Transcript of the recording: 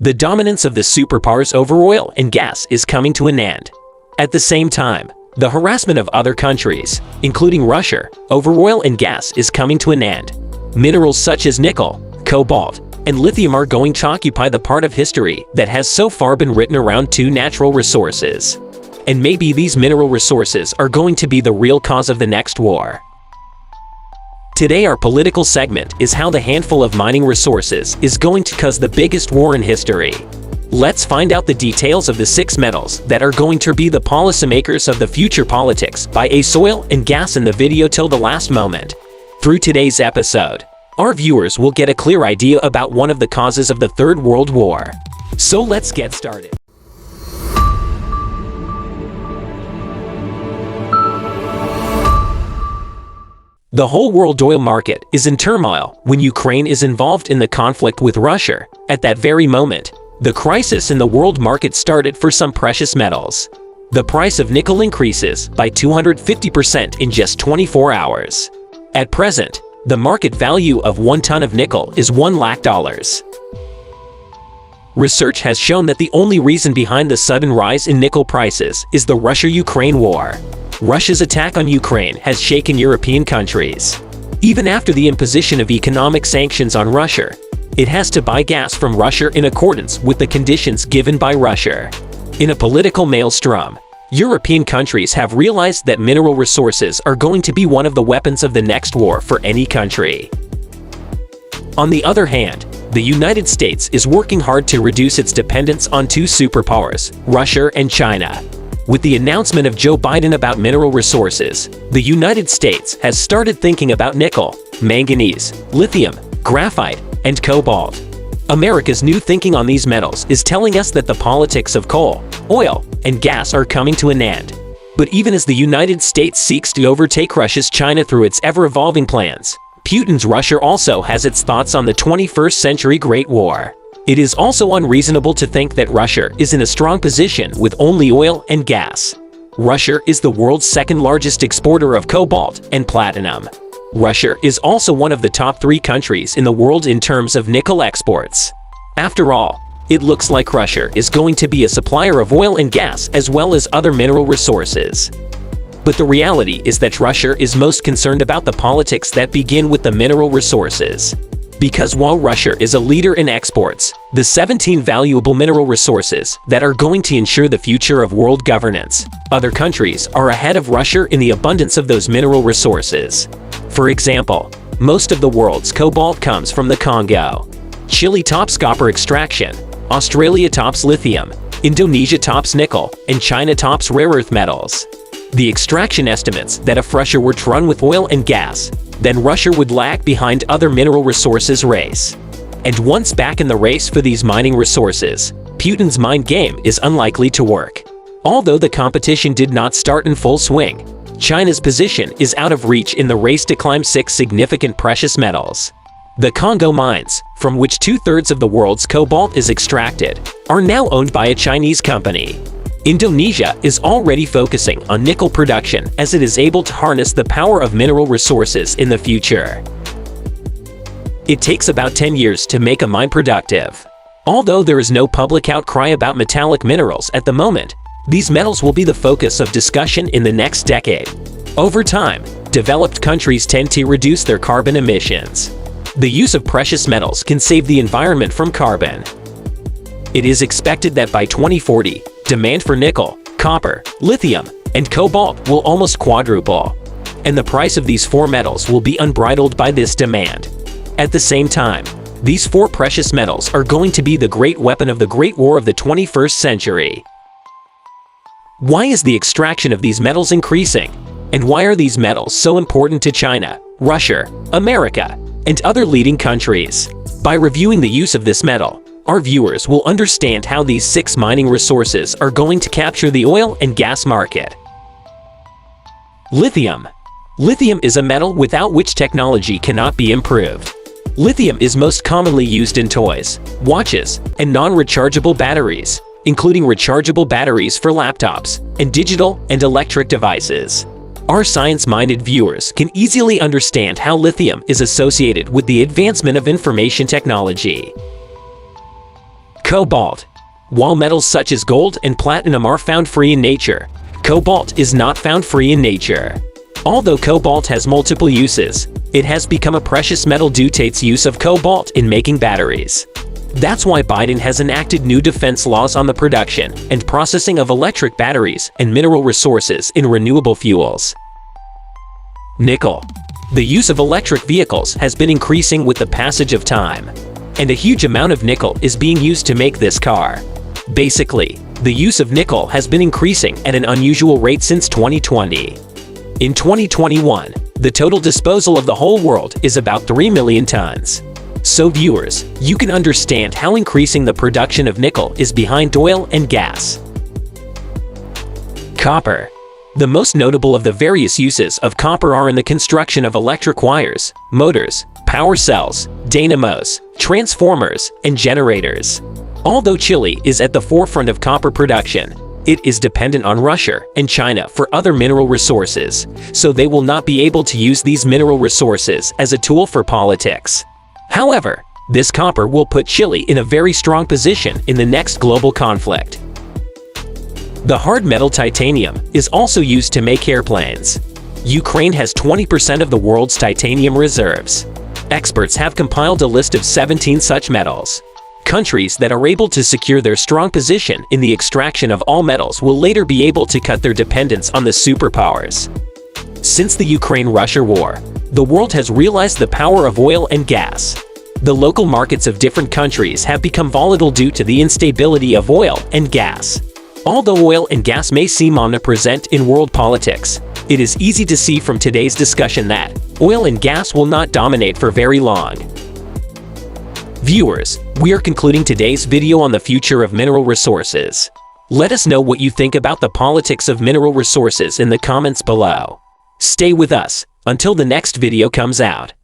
The dominance of the superpowers over oil and gas is coming to an end. At the same time, the harassment of other countries, including Russia, over oil and gas is coming to an end. Minerals such as nickel, cobalt, and lithium are going to occupy the part of history that has so far been written around two natural resources. And maybe these mineral resources are going to be the real cause of the next war. Today our political segment is how the handful of mining resources is going to cause the biggest war in history. Let's find out the details of the 6 metals that are going to be the policymakers of the future politics by oil and gas in the video till the last moment. Through today's episode, our viewers will get a clear idea about one of the causes of the Third World War. So let's get started. The whole world oil market is in turmoil when Ukraine is involved in the conflict with Russia. At that very moment, the crisis in the world market started for some precious metals. The price of nickel increases by 250% in just 24 hours. At present, the market value of 1 ton of nickel is $1 lakh. Research has shown that the only reason behind the sudden rise in nickel prices is the Russia-Ukraine war. Russia's attack on Ukraine has shaken European countries. Even after the imposition of economic sanctions on Russia, it has to buy gas from Russia in accordance with the conditions given by Russia. In a political maelstrom, European countries have realized that mineral resources are going to be one of the weapons of the next war for any country. On the other hand, the United States is working hard to reduce its dependence on two superpowers, Russia and China. With the announcement of Joe Biden about mineral resources, the United States has started thinking about nickel, manganese, lithium, graphite, and cobalt. America's new thinking on these metals is telling us that the politics of coal, oil, and gas are coming to an end. But even as the United States seeks to overtake Russia's China through its ever-evolving plans, Putin's Russia also has its thoughts on the 21st century Great War. It is also unreasonable to think that Russia is in a strong position with only oil and gas. Russia is the world's second-largest exporter of cobalt and platinum. Russia is also one of the top 3 countries in the world in terms of nickel exports. After all, it looks like Russia is going to be a supplier of oil and gas as well as other mineral resources. But the reality is that Russia is most concerned about the politics that begin with the mineral resources. Because while Russia is a leader in exports, the 17 valuable mineral resources that are going to ensure the future of world governance, other countries are ahead of Russia in the abundance of those mineral resources. For example, most of the world's cobalt comes from the Congo. Chile tops copper extraction, Australia tops lithium, Indonesia tops nickel, and China tops rare earth metals. The extraction estimates that if Russia were to run with oil and gas, then Russia would lag behind other mineral resources race. And once back in the race for these mining resources, Putin's mind game is unlikely to work. Although the competition did not start in full swing, China's position is out of reach in the race to climb 6 significant precious metals. The Congo mines, from which 2/3 of the world's cobalt is extracted, are now owned by a Chinese company. Indonesia is already focusing on nickel production as it is able to harness the power of mineral resources in the future. It takes about 10 years to make a mine productive. Although there is no public outcry about metallic minerals at the moment, these metals will be the focus of discussion in the next decade. Over time, developed countries tend to reduce their carbon emissions. The use of precious metals can save the environment from carbon. It is expected that by 2040, demand for nickel, copper, lithium, and cobalt will almost quadruple. And the price of these 4 metals will be unbridled by this demand. At the same time, these 4 precious metals are going to be the great weapon of the Great War of the 21st century. Why is the extraction of these metals increasing? And why are these metals so important to China, Russia, America, and other leading countries? By reviewing the use of this metal, our viewers will understand how these 6 mining resources are going to capture the oil and gas market. Lithium. Lithium is a metal without which technology cannot be improved. Lithium is most commonly used in toys, watches, and non-rechargeable batteries, including rechargeable batteries for laptops and digital and electric devices. Our science-minded viewers can easily understand how lithium is associated with the advancement of information technology. Cobalt. While metals such as gold and platinum are found free in nature, cobalt is not found free in nature. Although cobalt has multiple uses, it has become a precious metal due to its use of cobalt in making batteries. That's why Biden has enacted new defense laws on the production and processing of electric batteries and mineral resources in renewable fuels. Nickel. The use of electric vehicles has been increasing with the passage of time, and a huge amount of nickel is being used to make this car. Basically, the use of nickel has been increasing at an unusual rate since 2020. In 2021, the total disposal of the whole world is about 3 million tons. So viewers, you can understand how increasing the production of nickel is behind oil and gas. Copper. The most notable of the various uses of copper are in the construction of electric wires, motors, power cells, dynamos, transformers, and generators. Although Chile is at the forefront of copper production, it is dependent on Russia and China for other mineral resources, so they will not be able to use these mineral resources as a tool for politics. However, this copper will put Chile in a very strong position in the next global conflict. The hard metal titanium is also used to make airplanes. Ukraine has 20% of the world's titanium reserves. Experts have compiled a list of 17 such metals. Countries that are able to secure their strong position in the extraction of all metals will later be able to cut their dependence on the superpowers. Since the Ukraine-Russia war, the world has realized the power of oil and gas. The local markets of different countries have become volatile due to the instability of oil and gas. Although oil and gas may seem omnipresent in world politics, it is easy to see from today's discussion that oil and gas will not dominate for very long. Viewers, we are concluding today's video on the future of mineral resources. Let us know what you think about the politics of mineral resources in the comments below. Stay with us until the next video comes out.